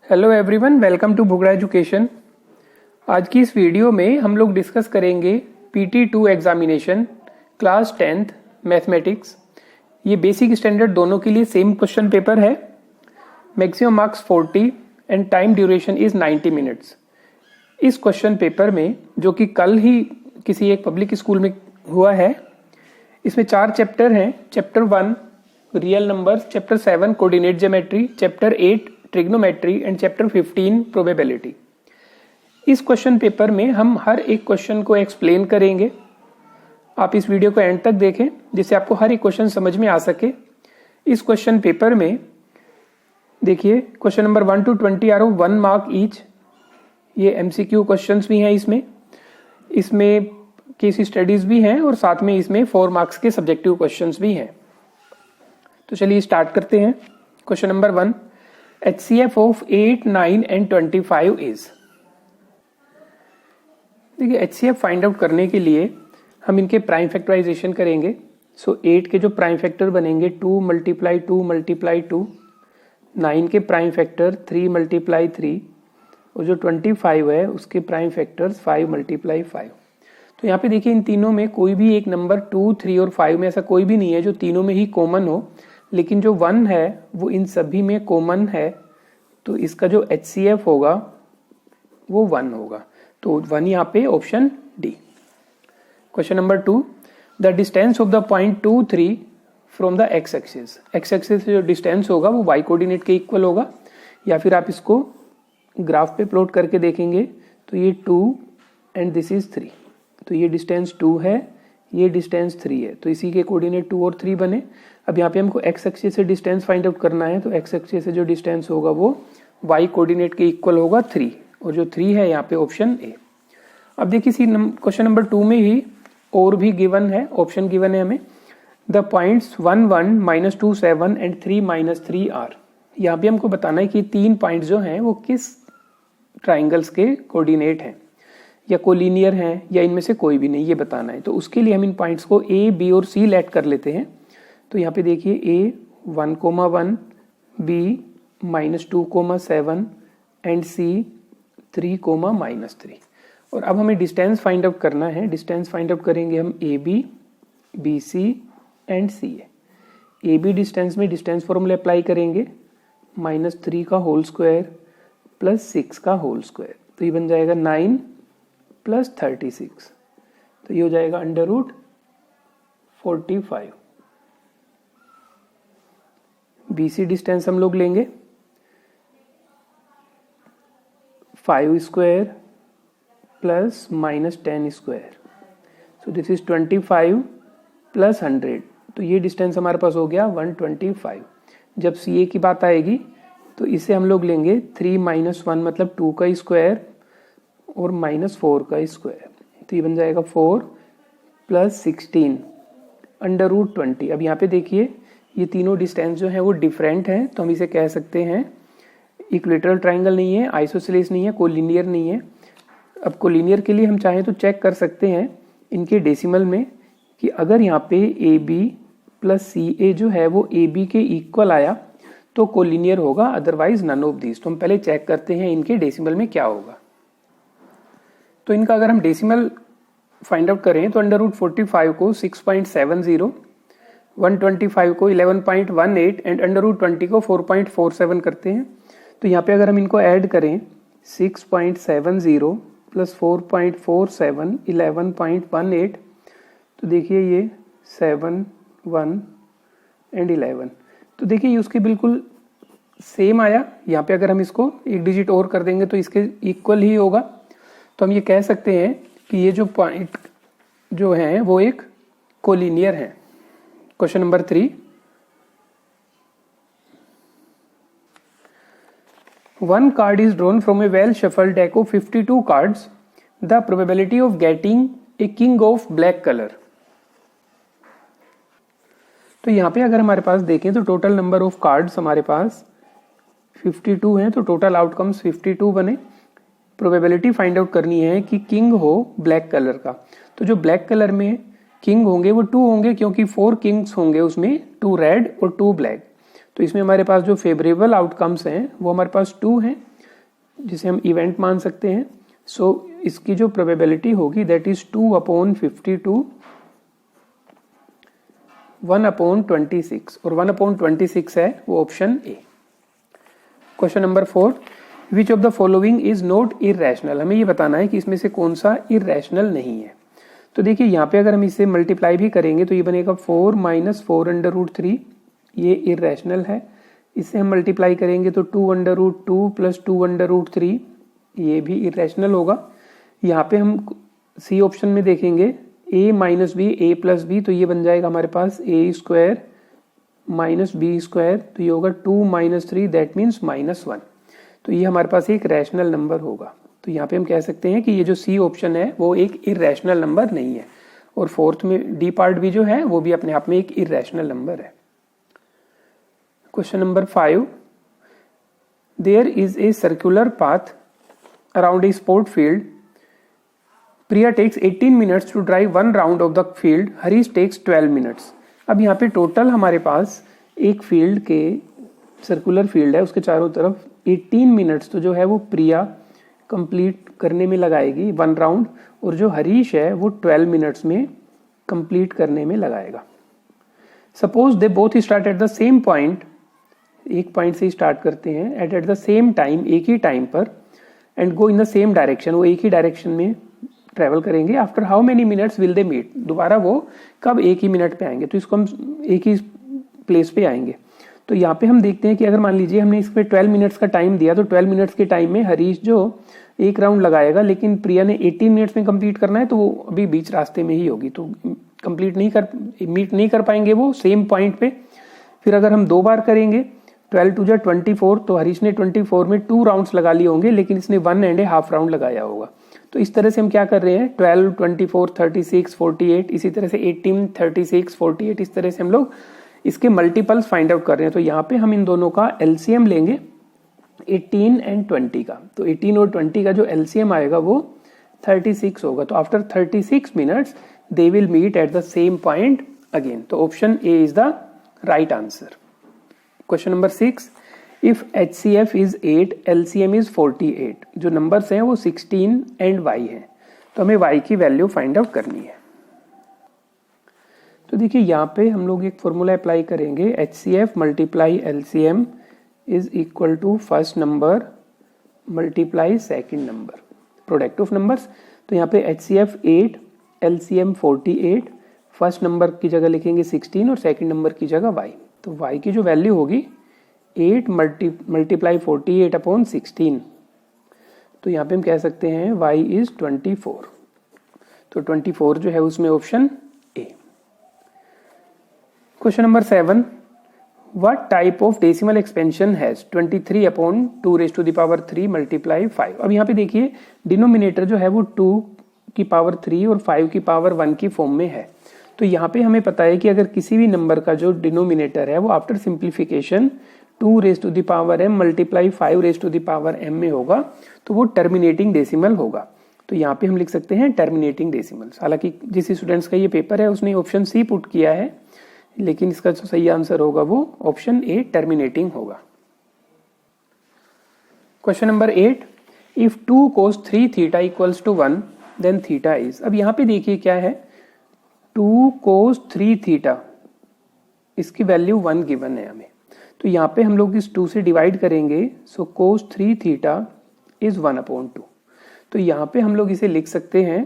Hello everyone, welcome to भुगड़ा education. आज की इस वीडियो में हम लोग डिस्कस करेंगे PT2 examination class 10th mathematics. ये बेसिक स्टैंडर्ड दोनों के लिए सेम क्वेश्चन पेपर है। Maximum marks 40 and time duration is 90 minutes. इस क्वेश्चन पेपर में, जो कि कल ही किसी एक पब्लिक स्कूल में हुआ है, इसमें 4 चैप्टर हैं। Chapter 1 real numbers, chapter 7 coordinate geometry, chapter 8 trigonometry and chapter 15 probability. इस क्वेश्चन पेपर में हम हर एक क्वेश्चन को एक्सप्लेन करेंगे। आप इस वीडियो को एंड तक देखें जिससे आपको हर एक क्वेश्चन समझ में आ सके। इस क्वेश्चन पेपर में देखिए, question number 1 to 20 are 1 mark each. ये MCQ क्वेश्चंस भी हैं। इसमें केस स्टडीज भी हैं और साथ में इसमें 4 मार्क्स के सब्जेक्टिव क्वेश्चंस भी हैं। तो चलिए स्टार्ट करते हैं। Question number 1, HCF of 8, 9 and 25 is. देखिए, HCF फाइंड आउट करने के लिए हम इनके प्राइम फैक्टराइजेशन करेंगे। सो 8 के जो प्राइम फैक्टर बनेंगे 2 × 2 × 2, 9 के प्राइम फैक्टर 3 × 3 और जो 25 है उसके प्राइम फैक्टर्स 5 × 5। तो यहाँ पे देखिए, इन तीनों में कोई भी एक नंबर 2, 3 और 5 में ऐसा कोई भी नहीं है जो तीनों में ही कॉमन हो, लेकिन जो 1 है वो इन सभी में कॉमन है। तो इसका जो HCF होगा वो 1 होगा। तो 1 यहाँ पे option D. Question number 2, the distance of the point 2, 3 from the x axis. x axis से जो डिस्टेंस होगा वो y कोऑर्डिनेट के इक्वल होगा, या फिर आप इसको ग्राफ पे प्लॉट करके देखेंगे तो ये 2 एंड दिस इज 3। तो ये डिस्टेंस 2 है, ये डिस्टेंस 3 है, तो इसी के कोऑर्डिनेट 2 और 3 बने। अब यहाँ पे हमको x एक्सिस से डिस्टेंस फाइंड आउट करना है, तो x एक्सिस से जो डिस्टेंस होगा वो y कोऑर्डिनेट के इक्वल होगा 3, और जो 3 है यहाँ पे ऑप्शन ए। अब देखिए, इसी क्वेश्चन नंबर 2 में ही और भी गिवन है, ऑप्शन गिवन है हमें। The points 1, 1, -2, 7 and 3, -3 are. यहाँ पे हमको बताना है कि 3 पॉइंट जो हैं वो किस ट्राइंगल्स के कोऑर्डिनेट हैं, या कोलिनियर हैं, या इनमें से कोई भी नहीं, ये बताना है। तो उसके लिए हम इन पॉइंट्स को A, B और C लेट कर लेते हैं। तो यहाँ पे देखिए, A 1, 1, B -2, 7 एंड C 3, -3। और अब हमें डिस्टेंस फाइंड आउट करना है। डिस्टेंस फाइंड आउट करेंगे हम AB, BC and CA। AB distance में डिस्टेंस फॉर्मूला अप्लाई करेंगे, -3 का होल स्क्वायर प्लस 6 का होल स्क्वायर। तो ये बन जाएगा 9 + 36। तो ये हो जाएगा √45। BC डिस्टेंस हम लोग लेंगे 5 square plus -10 square. So this is 25 + 100। तो ये डिस्टेंस हमारे पास हो गया 125। जब CA की बात आएगी तो इसे हम लोग लेंगे 3 - 1 मतलब 2 का स्क्वायर और -4 का स्क्वायर। तो ये बन जाएगा 4 + 16 √20। अब यहाँ पे देखिए, ये तीनों डिस्टेंस जो है वो डिफरेंट हैं, तो हम इसे कह सकते हैं इक्विलेटरल ट्राइंगल नहीं है, आइसोसेलेस नहीं है, कोलिनियर नहीं है। अब कोलिनियर के लिए हम चाहें तो चेक कर सकते हैं इनके डेसिमल में कि अगर यहाँ पे AB + CA जो है वो AB के इक्वल आया तो कोलिनियर होगा, अदरवाइज नन ऑफ दीज। तो हम पहले चेक करते हैं इनके डेसिमल में क्या होगा। तो इनका अगर हम डेसिमल फाइंड आउट करें तो √45 को 6.70, 125 को 11.18 एंड √20 को 4.47 करते हैं। तो यहाँ पे अगर हम इनको ऐड करें 6.70 + 4.47 11.18, तो देखिए ये 7, 1 एंड 11। तो देखिए ये उसके बिल्कुल सेम आया। यहाँ पे अगर हम इसको एक डिजिट और कर देंगे तो इसके इक्वल ही होगा। तो हम ये कह सकते हैं कि ये जो पॉइंट जो हैं वो एक कोलिनियर है। Question number 3, 1 card is drawn from a well shuffled deck of 52 cards. The probability of getting a king of black color. तो यहाँ पे अगर हमारे पास देखें तो टोटल नंबर ऑफ कार्ड्स हमारे पास 52 हैं, तो टोटल आउटकम्स 52 बने। प्रोबेबिलिटी फाइंड आउट करनी है कि किंग हो ब्लैक कलर का। तो जो ब्लैक कलर में किंग होंगे वो 2 होंगे, क्योंकि 4 किंग्स होंगे उसमें, 2 रेड और 2 ब्लैक। तो इसमें हमारे पास जो फेवरेबल आउटकम्स हैं वो हमारे पास 2 हैं। जिसे हम इवेंट मान सकते हैं। सो इसकी जो प्रोबेबिलिटी होगी दैट इज 2/52 1/26 और 1/26 है वो option A. Question number 4, which of the following is not irrational. हमें ये बताना है कि इसमें से कौन सा इरेशनल नहीं है। तो देखिए यहाँ पे अगर हम इसे मल्टीप्लाई भी करेंगे तो ये बनेगा 4 - 4√3, ये इरेशनल है। इससे हम मल्टीप्लाई करेंगे तो 2√2 + 2√3, ये भी इरेशनल होगा। यहाँ पे हम सी ऑप्शन में देखेंगे a - b a + b, तो ये बन जाएगा हमारे पास a² - b², तो ये होगा 2 - 3 दैट मीन्स -1। तो ये हमारे पास एक रैशनल नंबर होगा। तो यहाँ पे हम कह सकते हैं कि ये जो सी ऑप्शन है वो एक इरेशनल नंबर नहीं है। और फोर्थ में डी पार्ट भी जो है वो भी अपने आप में एक इरेशनल नंबर है। Question number 5, there is a circular path around a sport field. Priya takes 18 minutes to drive 1 round of the field, Harish takes 12 minutes. अब यहाँ पे टोटल हमारे पास एक फील्ड के सर्कुलर फील्ड है, उसके चारों तरफ 18 मिनट्स तो जो है वो प्रिया कंप्लीट करने में लगाएगी 1 राउंड, और जो हरीश है वो 12 मिनट्स में कंप्लीट करने में लगाएगा। Suppose they both start at the same point, एक पॉइंट से स्टार्ट करते हैं, एट द सेम टाइम, एक ही टाइम पर, and go in the same direction, वो एक ही डायरेक्शन में ट्रेवल करेंगे। After how many minutes will they meet, दोबारा वो कब एक ही मिनट पे आएंगे, तो इसको हम एक ही प्लेस पे आएंगे। तो यहाँ पे हम देखते हैं कि अगर मान लीजिए हमने इसमें 12 मिनट्स का टाइम दिया, तो 12 मिनट्स के टाइम में हरीश जो एक राउंड लगाएगा, लेकिन प्रिया ने 18 मिनट्स में कंप्लीट करना है, तो वो अभी बीच रास्ते में ही होगी, तो मीट नहीं कर पाएंगे वो सेम पॉइंट पे। फिर अगर हम 2 बार करेंगे, 12 × 24, तो हरीश ने 24 में 2 राउंड्स लगा लिए होंगे, लेकिन इसने 1.5 राउंड लगाया होगा। तो इस तरह से हम क्या कर रहे हैं, 12, 24, 36, 48, इसी तरह से 18, 36, 48, इस तरह से हम लोग इसके मल्टीपल्स फाइंड आउट कर रहे हैं। तो यहाँ पे हम इन दोनों का एलसीएम लेंगे 18 और 20 का। तो 18 और 20 का जो एलसीएम आएगा वो 36 होगा। तो after 36 minutes they will meet at the same point again. तो option A is the right answer. Question number 6, if HCF is 8, LCM is 48। जो नंबर्स हैं वो 16 एंड y है, तो हमें y की वैल्यू फाइंड आउट करनी है। तो देखिए यहाँ पे हम लोग एक फॉर्मूला अप्लाई करेंगे, HCF multiply LCM is equal to first number multiply second number, product of numbers. तो यहाँ पे HCF 8, LCM 48, फर्स्ट नंबर की जगह लिखेंगे 16 और सेकेंड नंबर की जगह y। तो y की जो वैल्यू होगी 8 मल्टीप्लाई 48/16, तो यहाँ पे हम कह सकते हैं y इज 24। तो 24 जो है उसमें option A. Question number 7, what type of decimal expansion has 23/2⁻³ multiply 5। अब यहाँ पे देखिए डिनोमिनेटर जो है वो 2⁻³ और 5⁻1 की फॉर्म में है। तो यहाँ पे हमें पता है कि अगर किसी भी नंबर का जो डिनोमिनेटर है वो after simplification 2⁻m multiply 5⁻m में होगा, तो वो टर्मिनेटिंग डेसिमल होगा। तो यहाँ पे हम लिख सकते हैं टर्मिनेटिंग डेसिमल्स। हालांकि जिस स्टूडेंट्स का ये पेपर है उसने ऑप्शन सी पुट किया है, लेकिन इसका जो सही आंसर होगा वो ऑप्शन ए टर्मिनेटिंग होगा। Question number 8, if 2 cos 3θ = 1 then theta is. अब यहाँ पे देखिए क्या है, 2 cos 3θ, इसकी वैल्यू 1 गिवन है हमें। तो यहाँ पे हम लोग इस 2 से डिवाइड करेंगे, सो cos 3θ इज 1/2। तो यहाँ पे हम लोग इसे लिख सकते हैं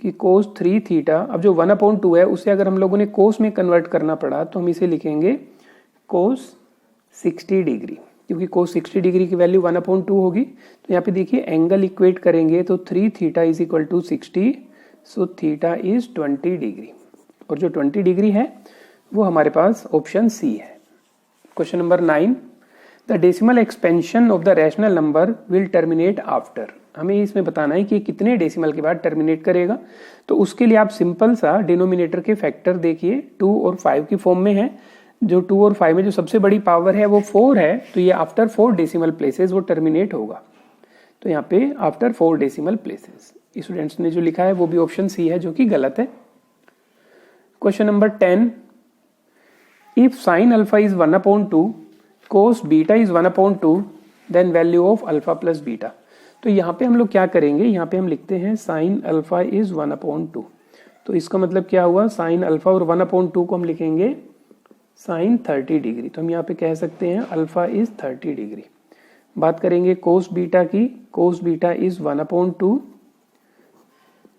कि cos 3θ, अब जो 1/2 है उसे अगर हम लोगों ने cos में कन्वर्ट करना पड़ा तो हम इसे लिखेंगे cos 60 डिग्री, क्योंकि cos 60 डिग्री की वैल्यू 1/2 होगी। तो यहाँ पे देखिए एंगल इक्वेट करेंगे तो 3θ = 60, सो थीटा इज 20 डिग्री, और जो 20 डिग्री है वो हमारे पास ऑप्शन सी है। Question number 9, the decimal expansion of the rational number will terminate after. हमें इसमें बताना है कि कितने डेसिमल के बाद टर्मिनेट करेगा। तो उसके लिए आप सिंपल सा डिनोमिनेटर के फैक्टर देखिए, 2 और 5 की फॉर्म में है। जो 2 और 5 में जो सबसे बड़ी पावर है वो 4 है, तो ये आफ्टर 4 डेसिमल प्लेसेस वो टर्मिनेट होगा। तो यहाँ पे आफ्टर 4 डेसिमल प्लेसेस, स्टूडेंट्स ने जो लिखा है वो भी ऑप्शन सी है, जो कि गलत है। Question number 10, if sin α is 1/2, cos β is 1/2, then value of alpha plus beta. तो यहाँ पे हम लोग क्या करेंगे, यहाँ पे हम लिखते हैं साइन अल्फा इज 1/2। तो इसका मतलब क्या हुआ, साइन अल्फा और 1/2 को हम लिखेंगे साइन 30 डिग्री। तो हम यहाँ पे कह सकते हैं अल्फा इज 30 डिग्री। बात करेंगे कोस बीटा की, कोस बीटा इज 1/2।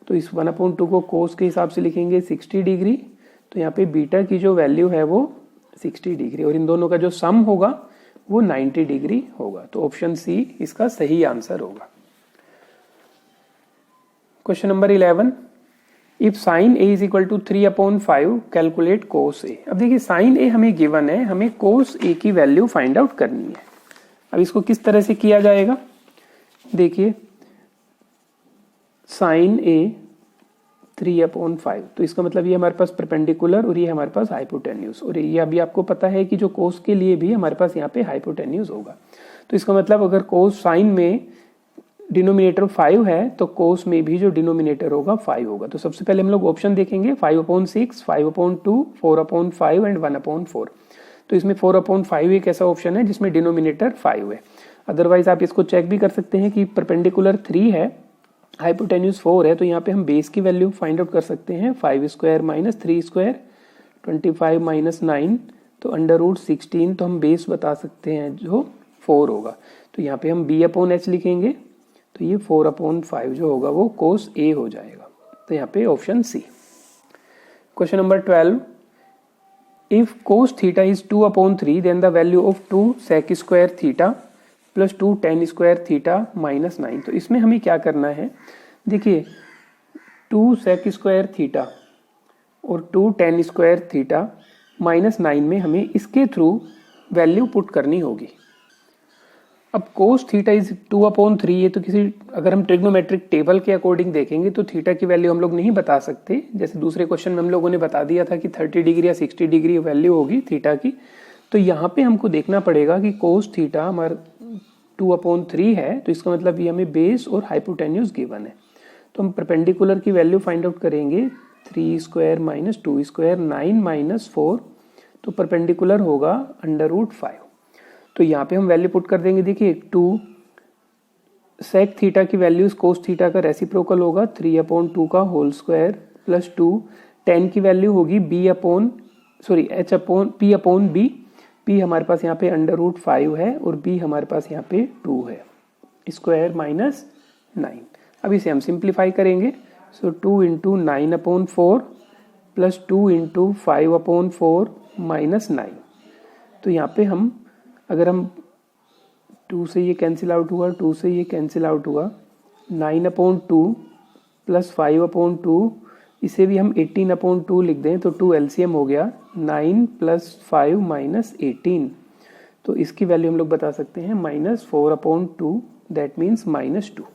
तो इस 1/2 को कोस के हिसाब से लिखेंगे 60 डिग्री। तो यहाँ पे बीटा की जो वैल्यू है वो 60 डिग्री और इन दोनों का जो सम होगा वो 90 डिग्री होगा। तो ऑप्शन सी इसका सही आंसर होगा। Question number 11, if sine A is equal to 3/5 calculate cos A. अब देखिए साइन ए हमें गिवन है, हमें कोस ए की वैल्यू फाइंड आउट करनी है। अब इसको किस तरह से किया जाएगा, देखिए साइन ए 3/5, तो इसका मतलब ये हमारे पास परपेंडिकुलर और ये हमारे पास हाइपोटेन्यूज, और ये अभी आपको पता है कि जो कोस के लिए भी हमारे पास यहाँ पे हाइपोटेन्यूज होगा। तो इसका मतलब अगर कोस साइन में डिनोमिनेटर 5 है तो कोस में भी जो डिनोमिनेटर होगा 5 होगा। तो सबसे पहले हम लोग ऑप्शन देखेंगे 5/6, 5/2, 4/5 एंड 1/4। तो इसमें 4/5 एक ऐसा ऑप्शन है जिसमें डिनोमिनेटर 5 है। अदरवाइज आप इसको चेक भी कर सकते हैं कि परपेंडिकुलर 3 है, हाइपोटेन्यूज 4 है, तो यहाँ पे हम बेस की वैल्यू फाइंड आउट कर सकते हैं। 5 स्क्वायर माइनस 3 स्क्वायर 25 माइनस 9, तो √16, तो हम बेस बता सकते हैं जो 4 होगा। तो यहाँ पे हम b/h लिखेंगे, तो ये 4/5 जो होगा वो कोस ए हो जाएगा। तो यहाँ पे option C. Question number 12, if cos theta is 2/3 then the value of 2 sec square theta plus 2 tan square theta minus 9। तो इसमें हमें क्या करना है, देखिए 2 sec स्क्वायर थीटा और 2 tan स्क्वायर थीटा माइनस 9 में हमें इसके थ्रू वैल्यू पुट करनी होगी। अब कोस थीटा इज 2/3, ये तो किसी अगर हम ट्रिग्नोमेट्रिक टेबल के अकॉर्डिंग देखेंगे तो थीटा की वैल्यू हम लोग नहीं बता सकते। जैसे दूसरे क्वेश्चन में हम लोगों ने बता दिया था कि 30 डिग्री या 60 डिग्री वैल्यू होगी थीटा की। तो यहाँ पे हमको देखना पड़ेगा कि कोस थीटा हमारा 2/3 है, तो इसका मतलब ये हमें बेस और हाइपोटेन्यूज गिवन है। तो हम परपेंडिकुलर की वैल्यू फाइंड आउट करेंगे, 3 स्क्वायर माइनस 2 स्क्वायर 9 माइनस 4, तो परपेंडिकुलर होगा √5। तो यहाँ पे हम वैल्यू पुट कर देंगे, देखिए 2 सेक थीटा की वैल्यू कोस थीटा का रेसिप्रोकल होगा 3/2 का होल स्क्वायर प्लस 2 tan की वैल्यू होगी p/b। p हमारे पास यहाँ पे √5 है और b हमारे पास यहाँ पे 2 है, स्क्वायर माइनस 9। अब इसे हम सिंप्लीफाई करेंगे, सो 2 × 9/4 प्लस 2 × 5/4 माइनस 9। तो यहाँ पे हम अगर हम 2 से ये कैंसिल आउट हुआ, 2 से ये कैंसिल आउट हुआ, 9/2 प्लस 5/2, इसे भी हम 18/2 लिख दें तो 2 LCM हो गया, 9 प्लस 5 माइनस 18। तो इसकी वैल्यू हम लोग बता सकते हैं -4/2, दैट मीन्स -2।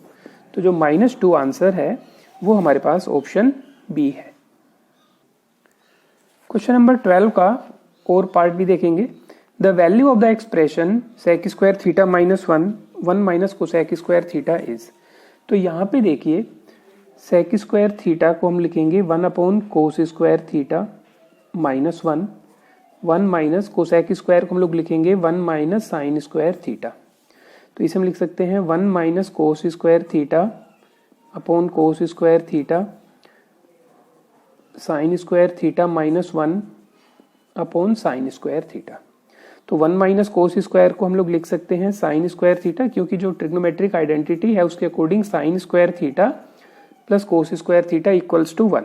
तो जो -2 आंसर है वो हमारे पास ऑप्शन बी है। क्वेश्चन नंबर 12 का और पार्ट भी देखेंगे। The value of the expression sec square theta minus 1 minus cosec square theta is. तो यहाँ पे देखिए sec स्क्वायर थीटा को हम लिखेंगे 1/cos square theta minus 1 minus cosec square को हम लोग लिखेंगे 1 माइनस साइन स्क्वायर थीटा। तो इसे हम लिख सकते हैं 1 minus cos square theta upon कोस square theta sine square theta minus 1 upon sine square theta. तो 1 माइनस कोस स्क्वायर को हम लोग लिख सकते हैं साइन स्क्वायर थीटा, क्योंकि जो ट्रिग्नोमेट्रिक आइडेंटिटी है उसके according sine square theta plus cos square theta equals to 1।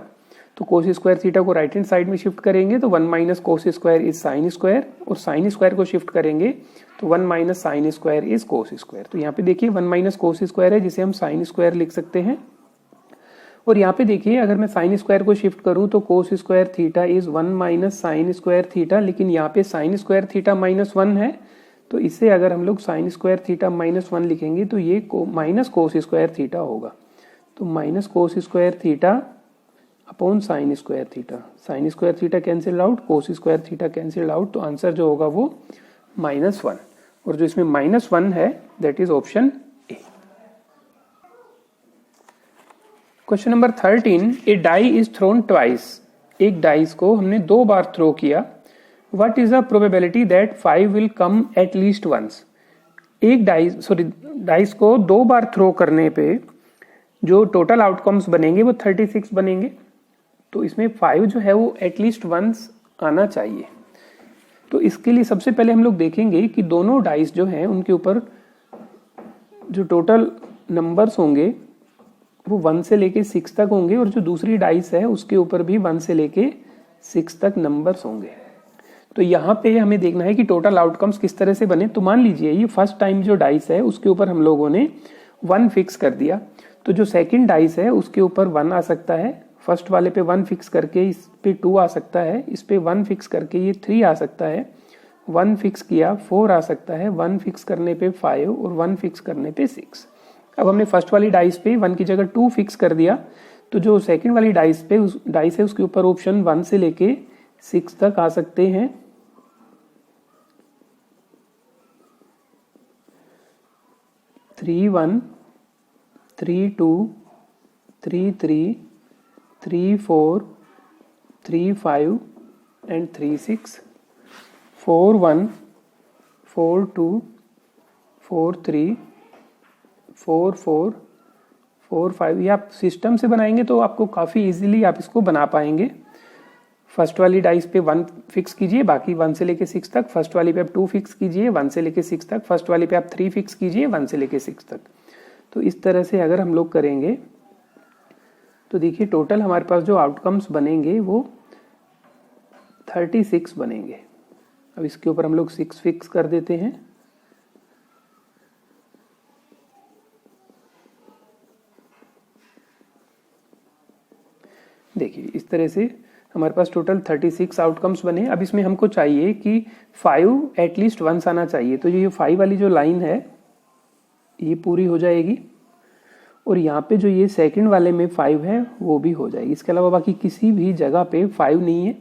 तो कोस स्क्वायर थीटा को राइट हैंड साइड में शिफ्ट करेंगे तो 1 minus cos square is sine square, और साइन स्क्वायर को शिफ्ट करेंगे तो 1 minus sine square is cos square. तो यहाँ पे देखिए 1 माइनस कोस स्क्वायर है जिसे हम साइन स्क्वायर लिख सकते हैं, और यहाँ पे देखिए अगर मैं साइन स्क्वायर को शिफ्ट करूँ तो cos square theta is 1 minus sine square theta, लेकिन यहाँ पे साइन स्क्वायर थीटा माइनस 1 है, तो इससे अगर हम लोग साइन स्क्वायर थीटा माइनस 1 लिखेंगे तो ये माइनस कोस स्क्वायर थीटा होगा। तो minus cos square theta upon sine square theta, sine square theta cancel out, cos square theta cancel out, तो आंसर जो होगा वो -1, और जो इसमें -1 है that is option A. Question number 13, a die is thrown twice. एक डाइस को हमने 2 बार थ्रो किया, what is the probability that 5 will come at least once. एक डाइस को 2 बार थ्रो करने पे जो टोटल आउटकम्स बनेंगे वो 36 बनेंगे। तो इसमें 5 जो है वो एटलीस्ट वंस आना चाहिए। तो इसके लिए सबसे पहले हम लोग देखेंगे कि दोनों डाइस जो हैं उनके ऊपर जो टोटल नंबर्स होंगे वो 1 से लेके 6 तक होंगे, और जो दूसरी डाइस है उसके ऊपर भी 1 से लेके 6 तक नंबर्स होंगे। तो यहाँ पे हमें देखना है कि टोटल आउटकम्स किस तरह से बने। तो मान लीजिए ये फर्स्ट टाइम जो डाइस है उसके ऊपर हम लोगों ने 1 फिक्स कर दिया, तो जो सेकंड डाइस है उसके ऊपर 1 आ सकता है। फर्स्ट वाले पे 1 फिक्स करके इस पे 2 आ सकता है, इस पे 1 फिक्स करके ये 3 आ सकता है, 1 फिक्स किया 4 आ सकता है, 1 फिक्स करने पे 5 और 1 फिक्स करने पे 6। अब हमने फर्स्ट वाली डाइस पे 1 की जगह 2 फिक्स कर दिया, तो जो सेकंड वाली डाइस है उसके ऊपर ऑप्शन 1 से लेके 6 तक आ सकते हैं। 3 1, 3 2, 3 3, 3 4, 3 5 and 3 6, 4 1, 4 2, 4 3, 4 4, 4 5। ये आप सिस्टम से बनाएंगे तो आपको काफ़ी इजीली आप इसको बना पाएंगे। फर्स्ट वाली डाइस पे 1 फिक्स कीजिए, बाकी 1 से लेके 6 तक। फर्स्ट वाली पे आप 2 फिक्स कीजिए 1 से लेके 6 तक। फर्स्ट वाली पे आप 3 फिक्स कीजिए 1 से लेके 6 तक। तो इस तरह से अगर हम लोग करेंगे तो देखिए टोटल हमारे पास जो आउटकम्स बनेंगे वो 36 बनेंगे। अब इसके ऊपर हम लोग 6 फिक्स कर देते हैं। देखिए इस तरह से हमारे पास टोटल 36 आउटकम्स बने। अब इसमें हमको चाहिए कि 5 एटलीस्ट वंस आना चाहिए, तो ये 5 वाली जो लाइन है ये पूरी हो जाएगी, और यहाँ पे जो ये सेकंड वाले में 5 है वो भी हो जाएगी। इसके अलावा बाकी किसी भी जगह पे 5 नहीं है।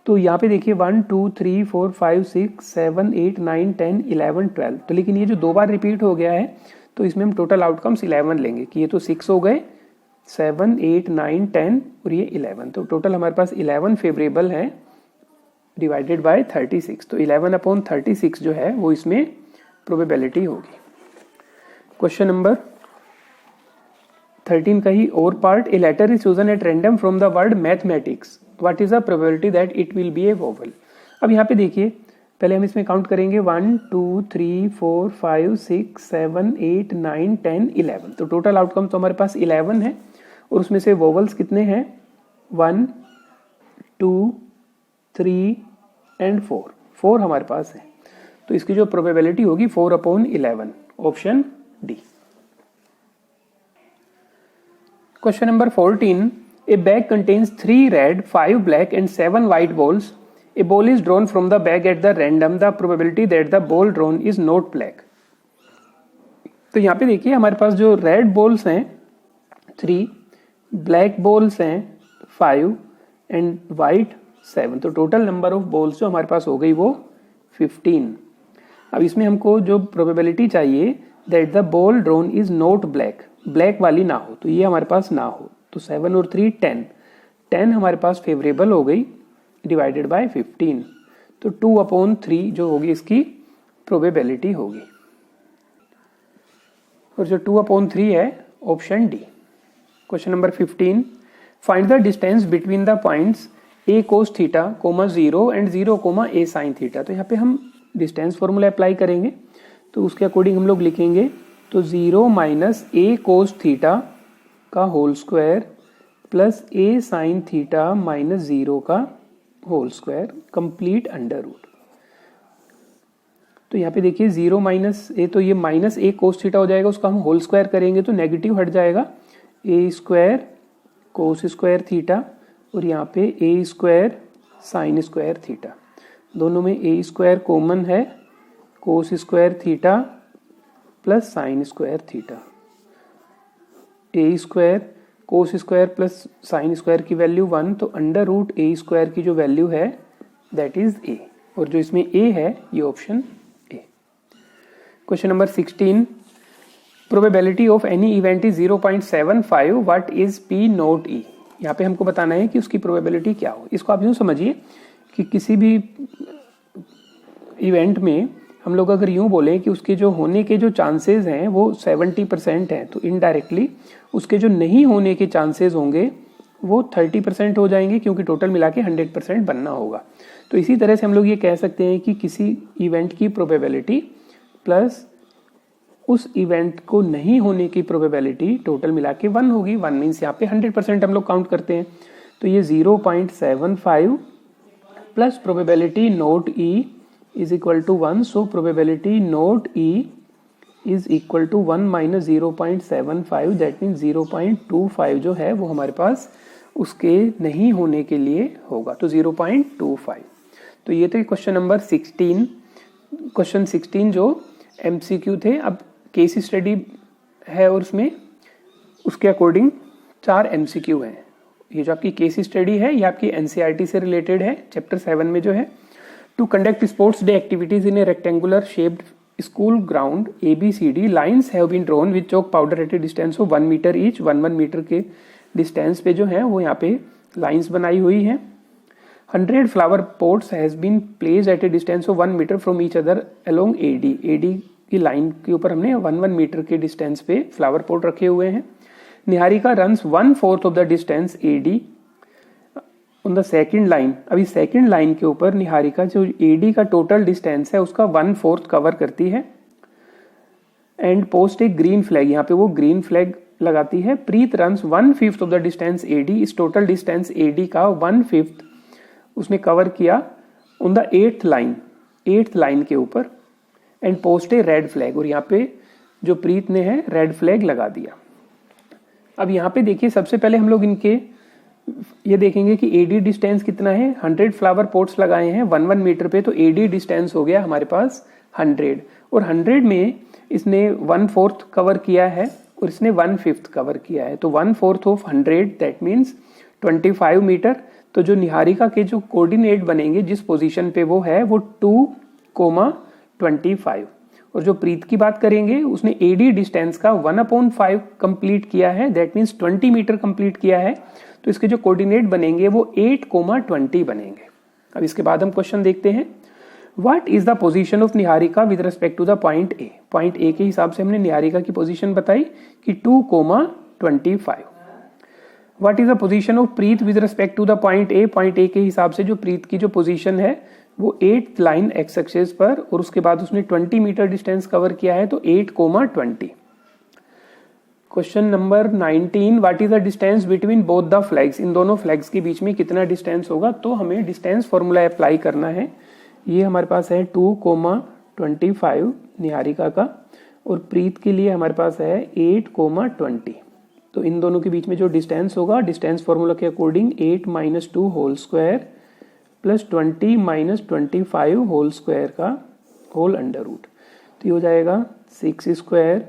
तो यहाँ पे देखिए 1 2 3 4 5 6 7 8 9 10 11 12। तो लेकिन ये जो 2 बार रिपीट हो गया है तो इसमें हम टोटल आउटकम्स 11 लेंगे कि ये तो 6 हो गए, 7 8 9 10 और ये 11। तो टोटल हमारे पास 11 फेवरेबल है डिवाइडेड बाय 36। तो 11/36 जो है वो इसमें प्रोबेबिलिटी होगी। क्वेश्चन नंबर 13 का ही और part, a letter is chosen at random from the word mathematics, what is the probability that it will be a vowel. अब यहाँ पे देखिए पहले हम इसमें काउंट करेंगे 1 2 3 4 5 6 7 8 9 10 11। तो टोटल आउटकम तो हमारे पास 11 है, और उसमें से वोवल्स कितने हैं 1 2 3 एंड 4 हमारे पास है। तो इसकी जो प्रोबेबिलिटी होगी 4/11, option D. Question number 14, A bag contains 3 red 5 black and 7 white balls, A ball is drawn from the bag at the random, the probability that the ball drawn is not black. तो यहाँ पे देखिए हमारे पास जो red balls हैं 3, black balls हैं 5 and white 7। तो total number of balls जो हमारे पास हो गई वो 15। अब इसमें हमको जो प्रोबेबिलिटी चाहिए that the ball drawn is not black, black वाली ना हो, तो ये हमारे पास ना हो। तो 7 और 3 10 हमारे पास फेवरेबल हो गई डिवाइडेड बाय 15। तो 2/3 जो होगी इसकी प्रोबेबिलिटी होगी, और जो 2/3 है option D. Question number 15, find the distance between the points a cos theta, 0 and 0, a sin theta. तो यहाँ पे हम डिस्टेंस फॉर्मूला अप्लाई करेंगे, तो उसके अकॉर्डिंग हम लोग लिखेंगे तो 0 माइनस a cos थीटा का whole square plus a sin theta minus 0 का whole square complete under root. तो यहाँ पे देखिए 0 माइनस ए, तो ये माइनस a cos थीटा हो जाएगा, उसका हम होल स्क्वायर करेंगे तो नेगेटिव हट जाएगा, a square cos square theta, और यहाँ पे a square sine square theta. दोनों में a स्क्वायर कॉमन है, cos square theta plus sign square theta. a square cos square plus sine square की वैल्यू 1, तो अंडर रूट a स्क्वायर की जो वैल्यू है दैट इज a, और जो इसमें a है ये option a। Question number 16, probability of any event is 0.75, what is p not e। यहाँ पे हमको बताना है कि उसकी प्रोबेबिलिटी क्या हो। इसको आप यूँ समझिए कि किसी भी इवेंट में हम लोग अगर यूं बोले कि उसके जो होने के जो चांसेस हैं वो 70% हैं, तो इनडायरेक्टली उसके जो नहीं होने के चांसेस होंगे वो 30% हो जाएंगे, क्योंकि टोटल मिला के 100% बनना होगा। तो इसी तरह से हम लोग ये कह सकते हैं कि किसी इवेंट की प्रोबेबिलिटी प्लस उस इवेंट को नहीं होने की प्रोबेबिलिटी टोटल मिला के 1 होगी। 1 मीन्स यहाँ पे 100% हम लोग काउंट करते हैं, तो ये 0.75 plus probability not E is equal to 1। So probability not E is equal to 1 minus 0.75, that means 0.25 जो है वो हमारे पास उसके नहीं होने के लिए होगा, तो 0.25। तो ये थे क्वेश्चन नंबर 16, क्वेश्चन 16 जो MCQ थे। अब केस स्टडी है और उसमें उसके अकॉर्डिंग 4 MCQ हैं। ये जो आपकी केस स्टडी है ये आपकी NCERT से रिलेटेड है, चैप्टर 7 में जो है, to conduct sports day activities in a rectangular shaped school ground ABCD, lines have been drawn with chalk powder at a distance of 1 metre each. 1 metre के distance पे जो है वो यहाँ पे लाइन्स बनाई हुई है। 100 flower pots has been placed at a distance of 1 metre from each other along AD की लाइन के ऊपर हमने 1 मीटर के डिस्टेंस पे फ्लावर पोट रखे हुए हैं। Niharika runs 1/4 of the distance AD on the second line. अभी सेकेंड लाइन के ऊपर निहारिका जो AD का टोटल डिस्टेंस है उसका 1/4 कवर करती है। And post a green flag, यहाँ पे वो ग्रीन फ्लैग लगाती है। Preet runs 1/5 of the distance AD, इस टोटल डिस्टेंस AD का 1/5 उसने कवर किया ऑन द 8th लाइन के ऊपर। And post A red flag, और यहाँ पे जो प्रीत ने है रेड फ्लैग लगा दिया। अब यहाँ पे देखिए सबसे पहले हम लोग इनके ये देखेंगे कि AD डिस्टेंस कितना है। 100 फ्लावर पोट्स लगाए हैं 1 मीटर पे, तो AD डिस्टेंस हो गया हमारे पास 100, और 100 में इसने 1/4 कवर किया है और इसने 1/5 कवर किया है, तो 1/4 ऑफ 100 दैट मीन्स 25 मीटर। तो जो निहारिका के जो कोऑर्डिनेट बनेंगे जिस पोजीशन पे वो है वो 2,25, और जो प्रीत की बात करेंगे उसने AD डिस्टेंस का 1/5 कंप्लीट किया है, दैट मीन्स 20 मीटर कंप्लीट किया है, तो इसके जो कोऑर्डिनेट बनेंगे वो 8,20 बनेंगे। अब इसके बाद हम क्वेश्चन देखते हैं। What is the position of Niharika with respect to the point A। Point A के हिसाब से हमने निहारिका की पोजीशन बताई कि 2,25। What is the position of Preet with respect to the point A। Point A के हिसाब से जो प्रीत की जो पोजीशन है वो 8th लाइन एक्स एक्सिस पर, और उसके बाद उसने 20 मीटर डिस्टेंस कवर किया है, तो 8,20। Question number 19, what is the distance between both the flags. इन दोनों फ्लैग्स के बीच में कितना डिस्टेंस होगा, तो हमें डिस्टेंस फॉर्मूला अप्लाई करना है। ये हमारे पास है 2,25 निहारिका का, और प्रीत के लिए हमारे पास है 8,20। तो इन दोनों के बीच में जो डिस्टेंस होगा, डिस्टेंस फॉर्मूला के according 8 - 2 whole square plus 20 - 25 whole square का होल अंडर रूट, तो ये हो जाएगा 6 स्क्वायर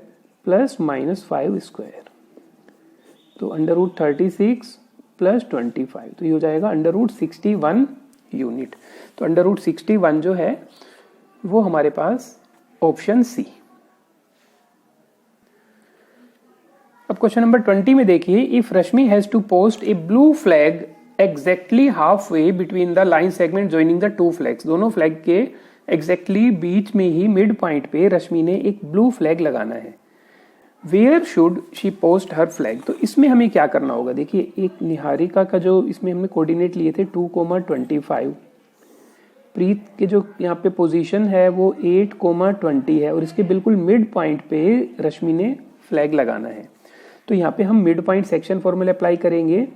प्लस -5 स्क्वायर, तो अंडर रूट 36 प्लस 25, तो ये हो जाएगा अंडर रूट 61 यूनिट। तो अंडर रूट 61 जो है वो हमारे पास ऑप्शन सी। अब क्वेश्चन नंबर 20 में देखिए, if Rashmi has to post a blue flag exactly half way between the line segment joining the 2 flags. दोनों फ्लैग के एग्जैक्टली बीच में ही मिड पॉइंट पे रश्मि ने एक ब्लू फ्लैग लगाना है। Where should she post her flag. तो इसमें हमें क्या करना होगा, देखिए एक निहारिका का जो इसमें हमने कोऑर्डिनेट लिए थे 2,25, प्रीत के जो यहाँ पे पोजीशन है वो 8,20 है, और इसके बिल्कुल मिड पॉइंट पे रश्मि ने फ्लैग लगाना है। तो यहाँ पे हम mid point section formula apply करेंगे,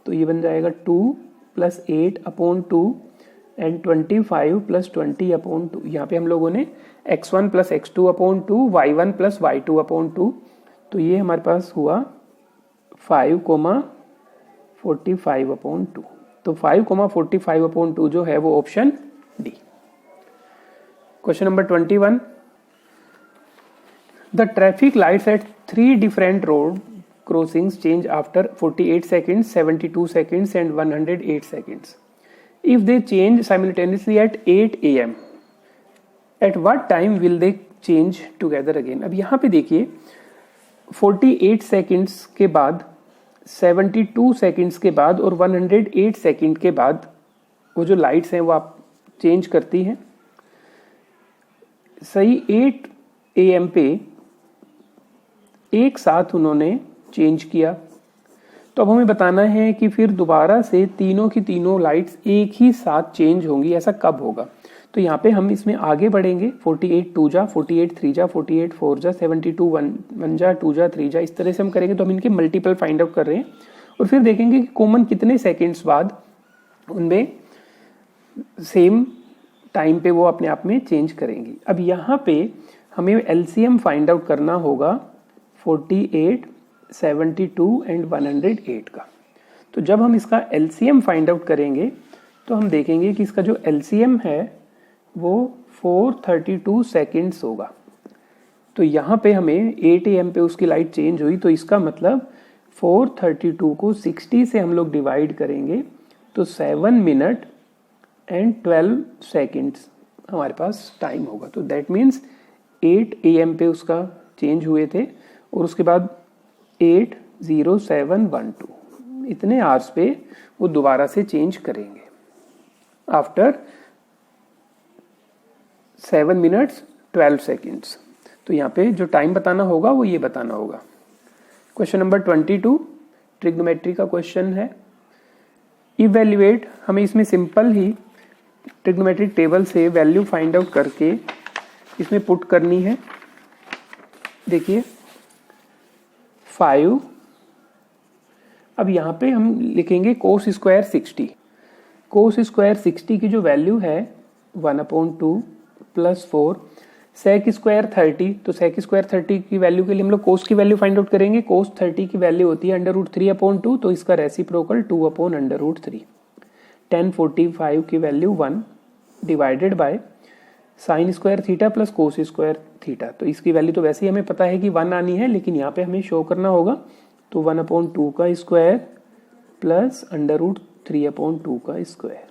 तो ये बन जाएगा 2 + 8/2 एंड 25 + 20/2। यहाँ पे हम लोगों ने x1 + x2/2, y1 + y2/2, तो ये हमारे पास हुआ 5,45/2। तो 5,45/2 जो है वो option D. Question number 21, the traffic lights at 3 different road crossings change after 48 seconds, 72 seconds and 108 seconds. If they change simultaneously at 8 AM, at what time will they change together again? अब यहाँ पे देखिए 48 seconds के बाद, 72 seconds के बाद और 108 seconds के बाद वो जो लाइट्स हैं वो आप चेंज करती हैं। सही 8 AM पे एक साथ उन्होंने चेंज किया। तो अब हमें बताना है कि फिर दोबारा से तीनों की तीनों लाइट्स एक ही साथ चेंज होंगी, ऐसा कब होगा। तो यहाँ पे हम इसमें आगे बढ़ेंगे, 48 2 जा, 48 3 जा, 48 4 जा, 72 1 जा, 2 जा, 3 जा, इस तरह से हम करेंगे। तो हम इनके मल्टीपल फाइंड आउट कर रहे हैं और फिर देखेंगे कि कॉमन कितने सेकेंड्स बाद उनमें सेम टाइम पे वो अपने आप में चेंज करेंगी। अब यहाँ पे हमें एलसीएम फाइंड आउट करना होगा 48, 72 एंड 108 का। तो जब हम इसका एलसीएम फाइंड आउट करेंगे तो हम देखेंगे कि इसका जो एलसीएम है वो 432 सेकेंड्स होगा। तो यहाँ पे हमें 8 AM पे उसकी लाइट चेंज हुई, तो इसका मतलब 432 को 60 से हम लोग डिवाइड करेंगे तो 7 मिनट एंड 12 सेकेंड्स हमारे पास टाइम होगा। तो दैट मीन्स 8 AM पे उसका चेंज हुए थे और उसके बाद 80712 इतने आवर्स पे वो दोबारा से चेंज करेंगे आफ्टर 7 मिनट्स 12 सेकेंड्स। तो यहाँ पे जो टाइम बताना होगा वो ये बताना होगा। क्वेश्चन नंबर 22 ट्रिग्नोमेट्री का क्वेश्चन है। इवैल्यूएट, हमें इसमें सिंपल ही ट्रिग्नोमेट्रिक टेबल से वैल्यू फाइंड आउट करके इसमें पुट करनी है। देखिए 5, अब यहाँ पे हम लिखेंगे कोस स्क्वायर 60। कोस स्क्वायर 60 की जो वैल्यू है 1/2 प्लस 4, सेक स्क्वायर 30, तो सेक स्क्वायर 30 की वैल्यू के लिए हम लोग कोस की वैल्यू फाइंड आउट करेंगे। कोस 30 की वैल्यू होती है √3/2, तो इसका रेसिप्रोकल 2/√3। tan 45 की value 1 divided by sine square theta plus cos square theta. तो इसकी वैल्यू तो वैसे ही हमें पता है कि 1 आनी है, लेकिन यहाँ पे हमें शो करना होगा। तो 1/2 का स्क्वायर प्लस √3/2 का स्क्वायर।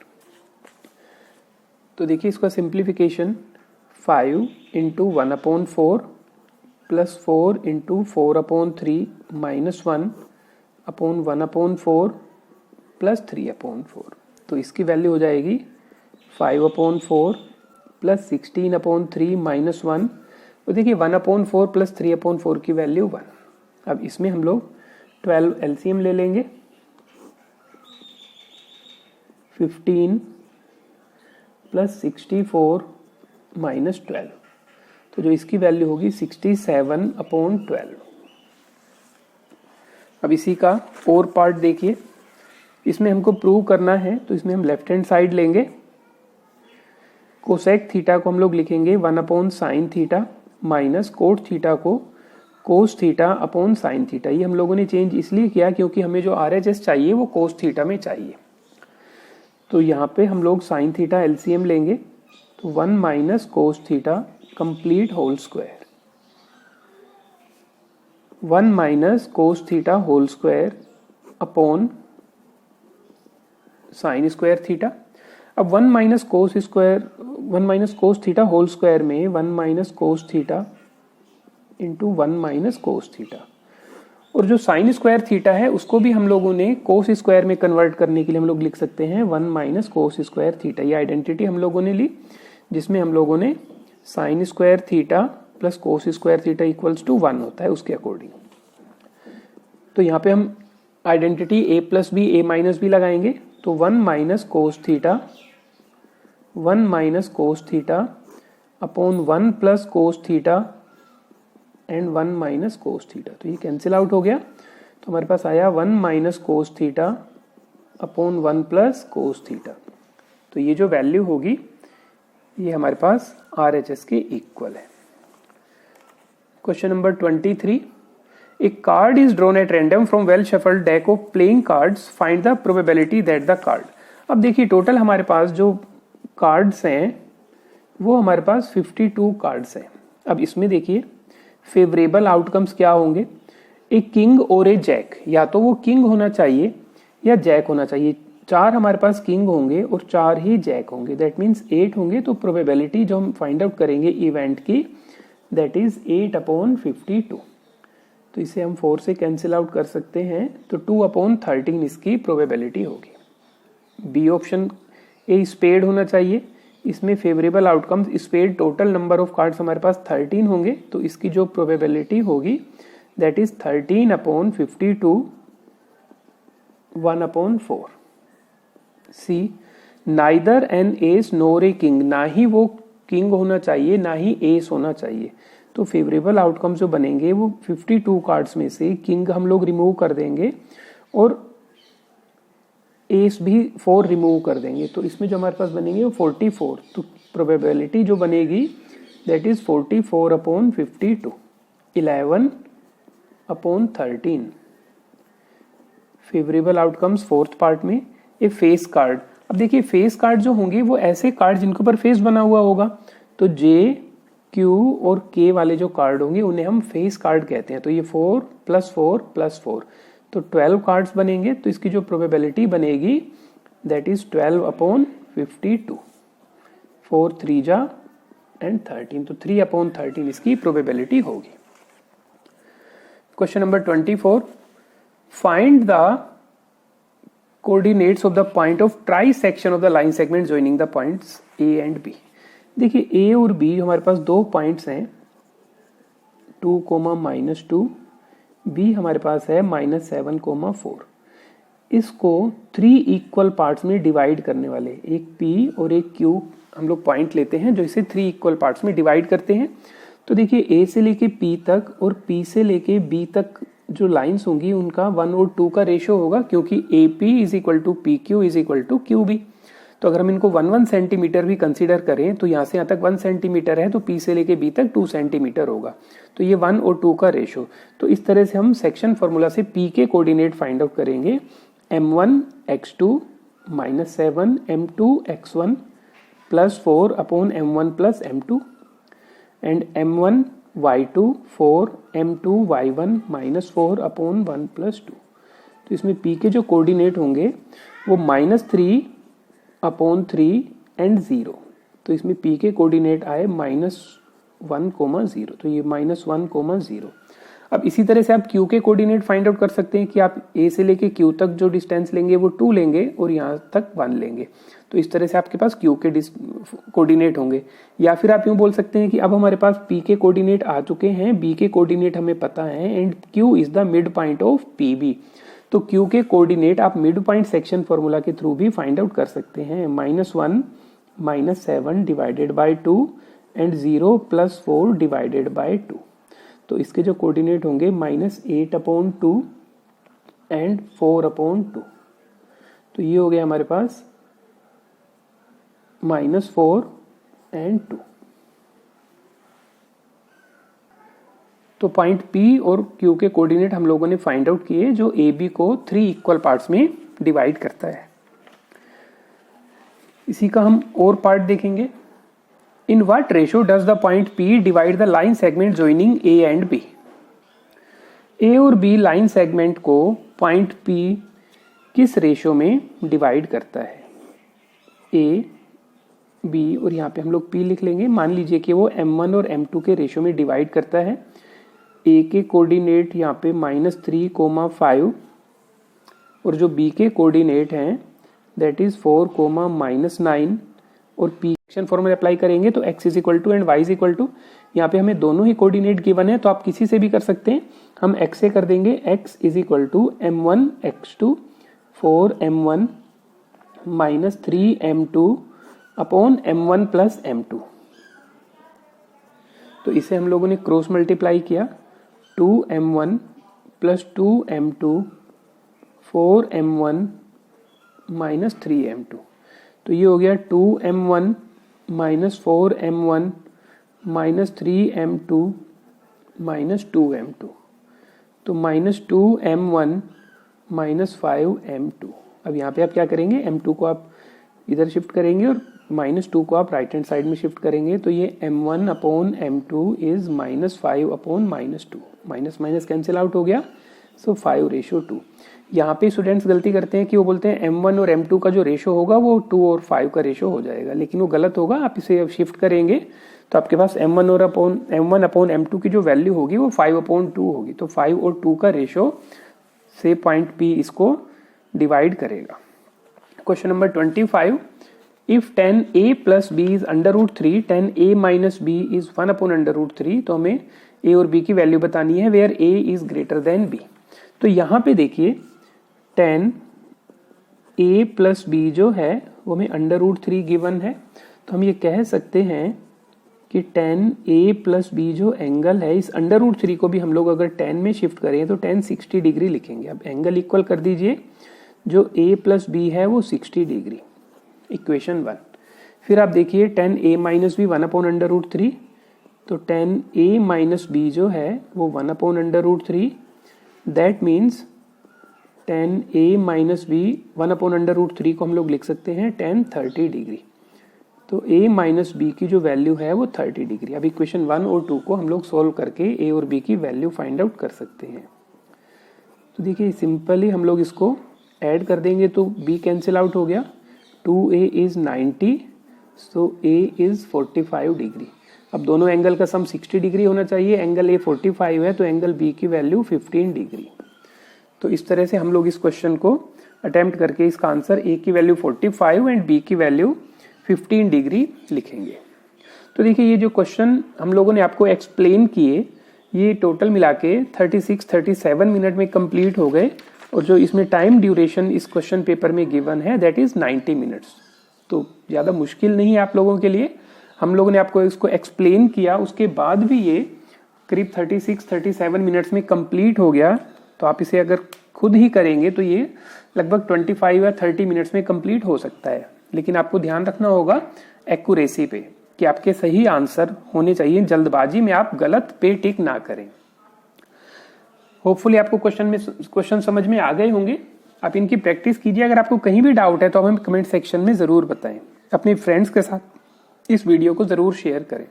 तो देखिए इसका simplification 5 into 1/4 plus 4 into 4/3 minus 1/1/4 plus 3/4। तो इसकी वैल्यू हो जाएगी 5/4 प्लस 16/3 माइनस 1। तो देखिए 1/4 प्लस 3/4 की वैल्यू 1। अब इसमें हम लोग 12 एलसीएम ले लेंगे। 15 प्लस 64 माइनस 12, तो जो इसकी वैल्यू होगी 67/12। अब इसी का और पार्ट देखिए, इसमें हमको प्रूव करना है, तो इसमें हम लेफ्ट हैंड साइड लेंगे। कोसेक थीटा को हम लोग लिखेंगे 1/sin theta minus cot theta को कोस थीटा अपॉन साइन थीटा। ये हम लोगों ने चेंज इसलिए किया क्योंकि हमें जो RHS चाहिए वो कोस थीटा में चाहिए। तो यहाँ पे हम लोग साइन थीटा एलसीएम लेंगे, तो 1 minus cos theta complete whole square, 1 minus cos theta whole square upon sine square theta. अब 1 minus cos theta whole square में 1 minus cos theta into 1 minus cos theta, और जो साइन स्क्वायर थीटा है उसको भी हम लोगों ने कोस स्क्वायर में कन्वर्ट करने के लिए हम लोग लिख सकते हैं 1 माइनस कोस स्क्वायर थीटा। ये आइडेंटिटी हम लोगों ने ली, जिसमें हम लोगों ने sine square theta plus cos square theta equals to 1 होता है उसके अकॉर्डिंग। तो यहाँ पे हम identity a plus B a minus B लगाएंगे, तो 1 minus cos theta 1 minus cos theta upon 1 plus cos theta and 1 minus cos theta. तो ये कैंसिल आउट हो गया, तो हमारे पास आया 1 minus cos theta upon 1 plus cos theta. तो ये जो वैल्यू होगी ये हमारे पास RHS के इक्वल है। Question number 23, A card is drawn at random from well shuffled deck of playing cards, find the probability that the card. अब देखिए टोटल हमारे पास जो कार्ड्स हैं वो हमारे पास 52 कार्ड्स हैं। अब इसमें देखिए फेवरेबल आउटकम्स क्या होंगे, एक किंग और ए जैक, या तो वो किंग होना चाहिए या जैक होना चाहिए। 4 हमारे पास किंग होंगे और 4 ही जैक होंगे, दैट मीन्स 8 होंगे। तो प्रोबेबिलिटी जो हम फाइंड आउट करेंगे इवेंट की दैट इज 8/52। तो इसे हम 4 से कैंसिल आउट कर सकते हैं, तो 2/13 इसकी प्रोबेबिलिटी होगी। बी ऑप्शन, ए स्पेड होना चाहिए इसमें फेवरेबल आउटकम्स इस पे टोटल नंबर ऑफ कार्ड्स हमारे पास 13 होंगे, तो इसकी जो प्रोबेबिलिटी होगी that is 13/52 1/4। C neither an ace nor a king, ना ही वो किंग होना चाहिए ना ही एस होना चाहिए। तो फेवरेबल आउटकम्स जो बनेंगे वो 52 कार्ड्स में से किंग हम लोग रिमूव कर देंगे और एस भी 4 रिमूव कर देंगे, तो इसमें जो हमारे पास बनेंगे वो 44। तो प्रोबेबिलिटी जो बनेगी that is 44/52 11/13। Favourable outcomes fourth part में ए फेस कार्ड। अब देखिए फेस कार्ड जो होंगे वो ऐसे कार्ड जिनके ऊपर फेस बना हुआ होगा, तो जे क्यू और के वाले जो कार्ड होंगे उन्हें हम फेस कार्ड कहते हैं। तो ये 4 + 4 + 4 तो 12 कार्ड्स बनेंगे, तो इसकी जो प्रोबेबिलिटी बनेगी दैट इज 12/52 4 3 जा एंड 13, तो 3/13 इसकी प्रोबेबिलिटी होगी। Question number 24, find the coordinates of the point of trisection of the line segment joining the points A and B. देखिए ए और बी हमारे पास दो पॉइंट्स हैं 2, -2, बी हमारे पास है -7, 4। इसको 3 इक्वल पार्ट्स में डिवाइड करने वाले, एक पी और एक क्यू हम लोग पॉइंट लेते हैं जो इसे 3 इक्वल पार्ट्स में डिवाइड करते हैं। तो देखिए ए से लेके पी तक और पी से लेके बी तक जो लाइंस होंगी उनका 1 और 2 का रेशियो होगा, क्योंकि A P is equal to P Q is equal to Q B. तो अगर हम इनको 1 सेंटीमीटर भी कंसीडर करें तो यहाँ से यहाँ तक 1 सेंटीमीटर है, तो पी से लेके बी तक 2 सेंटीमीटर होगा, तो ये 1 और 2 का रेशियो। तो इस तरह से हम सेक्शन फॉर्मूला से पी के कोऑर्डिनेट फाइंड आउट करेंगे। m1 x2 -7 m2 x1 + 4/m1 + m2 and m1 y2 4 m2 y1 -4/1 + 2। तो इसमें p के जो कोऑर्डिनेट होंगे वो -3/3 एंड 0, तो इसमें p के कोऑर्डिनेट आए -1, 0, तो ये -1, 0। अब इसी तरह से आप q के कोऑर्डिनेट फाइंड आउट कर सकते हैं कि आप a से लेके q तक जो डिस्टेंस लेंगे वो 2 लेंगे और यहाँ तक 1 लेंगे, तो इस तरह से आपके पास q के कोऑर्डिनेट होंगे। या फिर आप यूँ बोल सकते हैं कि अब हमारे पास p के कोऑर्डिनेट आ चुके हैं, b के कोऑर्डिनेट हमें पता है and q is the mid point of pb। तो q के कोऑर्डिनेट आप मिड पॉइंट सेक्शन फॉर्मूला के थ्रू भी फाइंड आउट कर सकते हैं। -1 -7 divided by 2 and 0 + 4 divided by 2। तो इसके जो कोऑर्डिनेट होंगे -8/2 एंड 4/2। तो ये हो गया हमारे पास -4 एंड 2। तो पॉइंट P और Q के कोऑर्डिनेट हम लोगों ने फाइंड आउट किए जो AB को 3 इक्वल पार्ट्स में डिवाइड करता है। इसी का हम और पार्ट देखेंगे। In what ratio does the point P divide the line segment joining A and B। A और B लाइन सेगमेंट को पॉइंट P किस रेशियो में डिवाइड करता है? A, B और यहाँ पे हम लोग P लिख लेंगे। मान लीजिए कि वो M1 और M2 के रेशियो में डिवाइड करता है। A के कोऑर्डिनेट यहाँ पे -3, 5 और जो B के कोऑर्डिनेट हैं दैट इज 4, -9 और P सेक्शन फॉर्मूला अप्लाई करेंगे तो x is equal to and y is equal to, यहाँ पे हमें दोनों ही कोऑर्डिनेट गिवन है तो आप किसी से भी कर सकते हैं। हम x से कर देंगे, x is equal to m1 x2 4m1 -3m2/m1 + m2। तो इसे हम लोगों ने क्रॉस मल्टीप्लाई किया, 2m1 + 2m2 4m1 -3m2। तो ये हो गया 2m1 -4m1 -3m2 -2m2। तो -2m1 -5m2। अब यहाँ पे आप क्या करेंगे, m2 को आप इधर शिफ्ट करेंगे और -2 को आप राइट हैंड साइड में शिफ्ट करेंगे, तो ये m1/m2 is -5/-2, minus cancel out हो गया, सो 5:2। यहाँ पे स्टूडेंट्स गलती करते हैं कि वो बोलते हैं m1 और m2 का जो रेशियो होगा वो 2 और 5 का रेशियो हो जाएगा, लेकिन वो गलत होगा। आप इसे शिफ्ट करेंगे तो आपके पास m1/m2 की जो वैल्यू होगी वो 5/2 होगी, तो 5 और 2 का रेशियो से पॉइंट P इसको डिवाइड करेगा। Question number 25, if 10a plus B is √3, 10a minus B is 1/√3, तो हमें a और b की वैल्यू बतानी है where a is greater than b। तो यहाँ पे देखिए 10a प्लस बी जो है वो हमें √3 गिवन है, तो हम ये कह सकते हैं कि 10a प्लस बी जो एंगल है, इस √3 को भी हम लोग अगर 10 में शिफ्ट करें तो 10 60 डिग्री लिखेंगे। अब एंगल इक्वल कर दीजिए, जो a प्लस बी है वो 60 डिग्री, इक्वेशन 1। फिर आप देखिए 10a माइनस बी 1/√3, तो 10a माइनस बी जो है वो 1/√3, that means 10a minus B 1/√3 को हम लोग लिख सकते हैं 10 30 डिग्री। तो a माइनस बी की जो वैल्यू है वो 30 डिग्री। अब इक्वेशन 1 और 2 को हम लोग सोल्व करके a और b की वैल्यू फाइंड आउट कर सकते हैं। तो देखिए सिंपली हम लोग इसको ऐड कर देंगे तो b कैंसिल आउट हो गया, 2a is 90, so a is 45 degree. अब दोनों एंगल का सम 60 डिग्री होना चाहिए, एंगल a 45 है तो एंगल b की वैल्यू 15 डिग्री। तो इस तरह से हम लोग इस क्वेश्चन को अटेम्प्ट करके इसका आंसर a की वैल्यू 45 एंड b की वैल्यू 15 डिग्री लिखेंगे। तो देखिए ये जो क्वेश्चन हम लोगों ने आपको एक्सप्लेन किए, ये टोटल मिला के 36-37 मिनट में कंप्लीट हो गए, और जो इसमें टाइम ड्यूरेशन इस क्वेश्चन पेपर में गिवन है दैट इज 90 मिनट्स। तो ज़्यादा मुश्किल नहीं है आप लोगों के लिए, हम लोगों ने आपको इसको एक्सप्लेन किया, उसके बाद भी ये करीब 36-37 मिनट्स में कंप्लीट हो गया। तो आप इसे अगर खुद ही करेंगे तो ये लगभग 25 या 30 मिनट्स में कंप्लीट हो सकता है, लेकिन आपको ध्यान रखना होगा एक्यूरेसी पे कि आपके सही आंसर होने चाहिए, जल्दबाजी में आप गलत पे टिक ना करें। होपफुली आपको क्वेश्चन समझ में आ गए होंगे, आप इनकी प्रैक्टिस कीजिए। अगर आपको कहीं भी डाउट है तो हमें कमेंट सेक्शन में ज़रूर बताएं। अपने फ्रेंड्स के साथ इस वीडियो को ज़रूर शेयर करें।